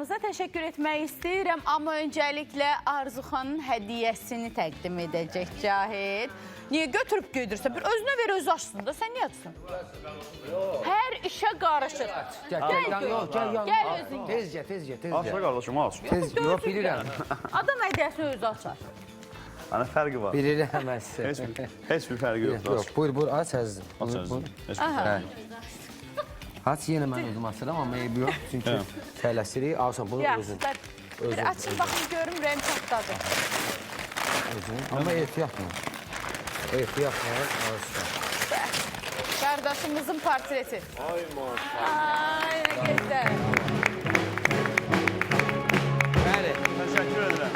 Arzuxanımıza təşəkkür etmək istəyirəm. Amma öncəliklə Arzuxanın hədiyyəsini təqdim edəcək Cahid. Niyə götürüb gedirsə? Bir özünə ver, özü açsın da. Sən niyə açsın? Hər işə qarışır. Gəl özün gəl. Tezcə. Açla qardaşım, aç. Yox, bilirəm. Adam hədiyyəsini özü açar. Hani fərqi var. Bilirəm mən Heç bir fərqi yoxdur. Yox, buyur, aç əzizim. Aç əzizim. Heç bir fərqi yox. Aç, yenə mən özüm açıram, amma eybi yox. Çünki tələsirik, alsan bunu özün. Bir açın, baxın, görüm, rəng çatdadır. Amma ehtiyatla. Ehtiyatla, alsan. Qardaşımızın portreti. Ay maşallah. Ay, nə gözəl. Bəli. Təşəkkür edirəm.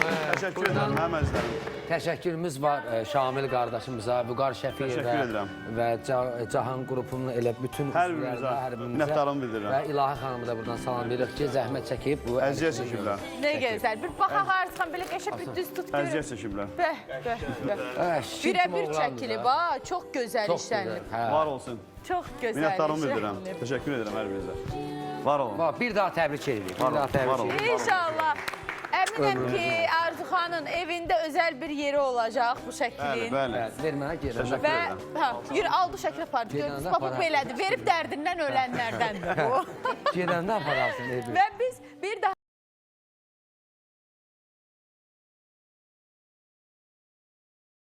Təşəkkür edirəm, həm əzizlərim. Təşəkkürümüz var Şamil qardaşımıza, Vüqar Şəfiyevə və Cahan qrupunun elə bütün Hər birimizə minnətdarlığımı bildirirəm. Və İlahi xanımı da buradan salam veririk ki, zəhmət çəkib. Əziyyət çəkiblər. Nə gözəl. Bir baxaq Arzuxan, belə qəşəng bir düz tut görüm. Əziyyət çəkiblər. Bəh. Birə-bir çəkilib, ha. Çox gözəl işlənib. Var olsun. Çox gözəl. Minnətdarlığımı bildirirəm. Təşəkkür edirəm hər birinizə. Var olun. Bir daha təbrik edirik. İnşallah. Əminəm ki, Arzuxanın evində özəl bir yeri olacaq bu şəklin. Bəli. Ver mənə gəlin. Və yürü, aldı şəkil apardı. Gördünüz, bax, belədir. Verib dərdindən ölənlərdəndir bu. Gedəndə apararsın evi. Və biz